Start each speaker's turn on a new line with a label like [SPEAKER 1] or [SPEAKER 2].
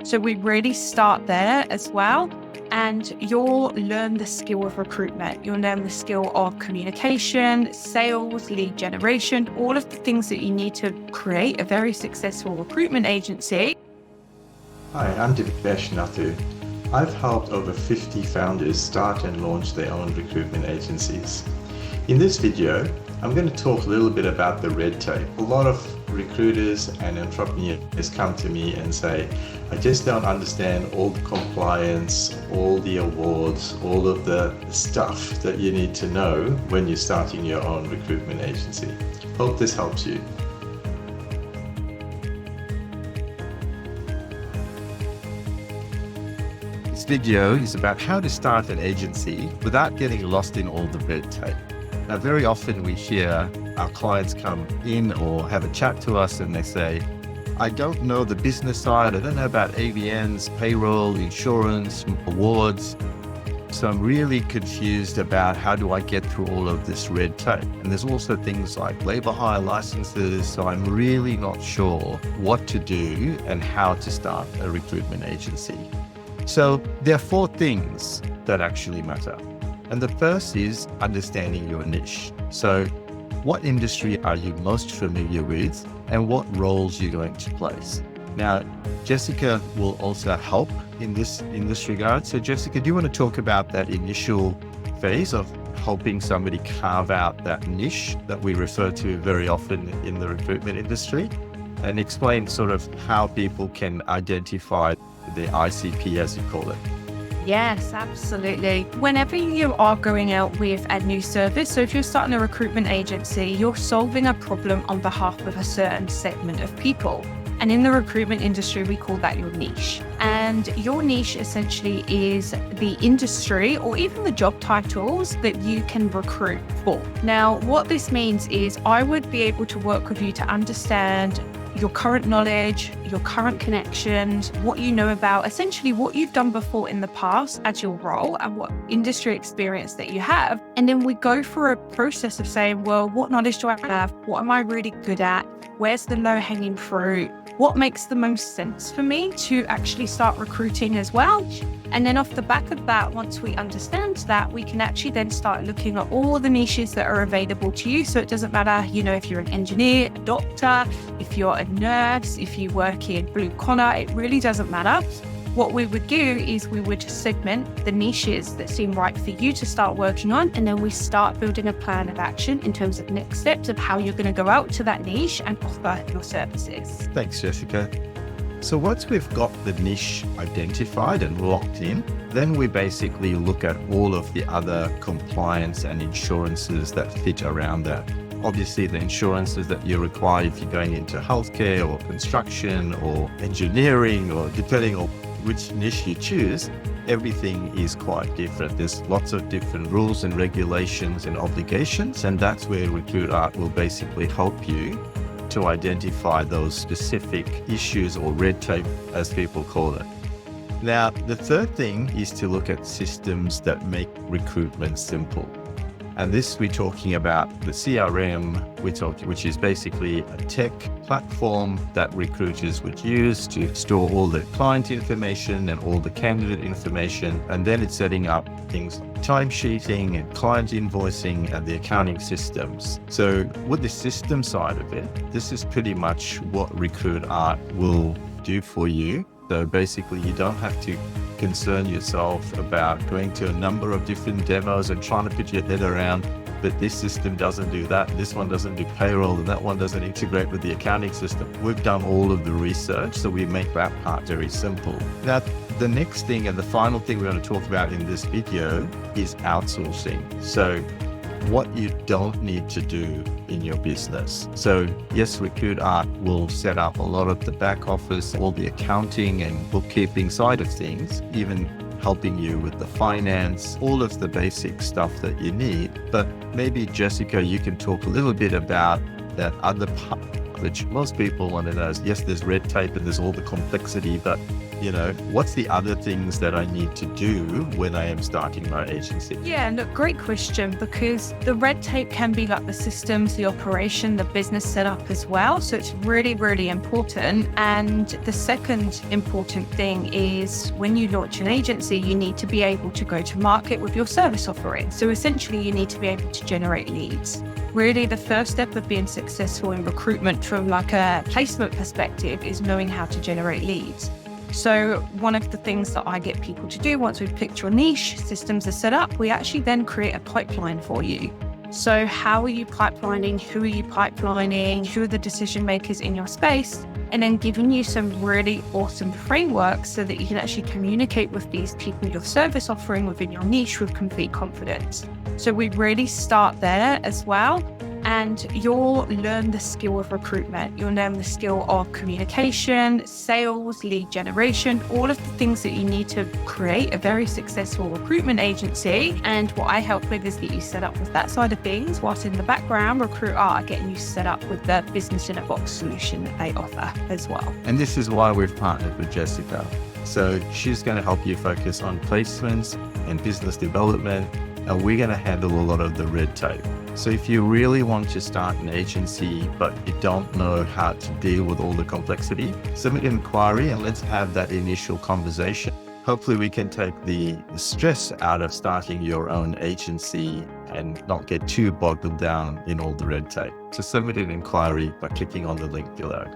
[SPEAKER 1] So we really start there as well. And you'll learn the skill of recruitment. You'll learn the skill of communication, sales, lead generation, all of the things that you need to create a very successful recruitment agency.
[SPEAKER 2] Hi, I'm Divyesh and I've helped over 50 founders start and launch their own recruitment agencies. In this video, I'm going to talk a little bit about the red tape. A lot of recruiters and entrepreneurs come to me and say, I just don't understand all the compliance, all the awards, all of the stuff that you need to know when you're starting your own recruitment agency. Hope this helps you.
[SPEAKER 3] This video is about how to start an agency without getting lost in all the red tape. Now, very often we hear our clients come in or have a chat to us and they say, I don't know the business side, I don't know about ABNs, payroll, insurance, awards. So I'm really confused about how do I get through all of this red tape. And there's also things like labor hire licenses. So I'm really not sure what to do and how to start a recruitment agency. So there are 4 things that actually matter. And the first is understanding your niche. So what industry are you most familiar with and what roles you're going to place? Now, Jessica will also help in this regard. So Jessica, do you want to talk about that initial phase of helping somebody carve out that niche that we refer to very often in the recruitment industry and explain sort of how people can identify the ICP, as you call it?
[SPEAKER 1] Yes, absolutely. Whenever you are going out with a new service, so if you're starting a recruitment agency, you're solving a problem on behalf of a certain segment of people. And in the recruitment industry, we call that your niche. And your niche essentially is the industry or even the job titles that you can recruit for. Now, what this means is I would be able to work with you to understand your current knowledge, your current connections, what you know about, essentially what you've done before in the past as your role and what industry experience that you have. And then we go through a process of saying, well, what knowledge do I have? What am I really good at? Where's the low-hanging fruit? What makes the most sense for me to actually start recruiting as well? And then off the back of that, once we understand that, we can actually then start looking at all the niches that are available to you. So it doesn't matter, if you're an engineer, a doctor, if you're a nurse, if you work in blue collar, it really doesn't matter. What we would do is we would segment the niches that seem right for you to start working on. And then we start building a plan of action in terms of next steps of how you're going to go out to that niche and offer your services.
[SPEAKER 3] Thanks, Jessica. So once we've got the niche identified and locked in, then we basically look at all of the other compliance and insurances that fit around that. Obviously, the insurances that you require if you're going into healthcare or construction or engineering, or depending on which niche you choose, everything is quite different. There's lots of different rules and regulations and obligations, and that's where RecruitArt will basically help you to identify those specific issues or red tape, as people call it. Now, the third thing is to look at systems that make recruitment simple. And this, we're talking about the CRM, which is basically a tech platform that recruiters would use to store all the client information and all the candidate information. And then it's setting up things like timesheeting and client invoicing and the accounting systems. So with the system side of it, this is pretty much what RecruitArt will do for you. So basically, you don't have to concern yourself about going to a number of different demos and trying to put your head around, but this system doesn't do that, this one doesn't do payroll, and that one doesn't integrate with the accounting system. We've done all of the research, so we make that part very simple. Now, the next thing and the final thing we're going to talk about in this video is outsourcing. So what you don't need to do in your business. So yes, RecruitArt will set up a lot of the back office, all the accounting and bookkeeping side of things, even helping you with the finance, all of the basic stuff that you need. But maybe Jessica, you can talk a little bit about that other part, which most people want to know is, yes, there's red tape and there's all the complexity, but what's the other things that I need to do when I am starting my agency?
[SPEAKER 1] Yeah, look, great question, because the red tape can be like the systems, the operation, the business setup as well. So it's really, really important. And the second important thing is when you launch an agency, you need to be able to go to market with your service offering. So essentially, you need to be able to generate leads. Really, the first step of being successful in recruitment from like a placement perspective is knowing how to generate leads. So one of the things that I get people to do once we've picked your niche, systems are set up, we actually then create a pipeline for you. So how are you pipelining? Who are you pipelining? Who are the decision makers in your space? And then giving you some really awesome frameworks so that you can actually communicate with these people, your service offering within your niche with complete confidence. So we really start there as well. And you'll learn the skill of recruitment. You'll learn the skill of communication, sales, lead generation, all of the things that you need to create a very successful recruitment agency. And what I help with is get you set up with that side of things, whilst in the background, RecruitArt are getting you set up with the business in a box solution that they offer as well.
[SPEAKER 3] And this is why we've partnered with Jessica. So she's going to help you focus on placements and business development, and we're going to handle a lot of the red tape. So if you really want to start an agency, but you don't know how to deal with all the complexity, submit an inquiry and let's have that initial conversation. Hopefully we can take the stress out of starting your own agency and not get too bogged down in all the red tape. So submit an inquiry by clicking on the link below.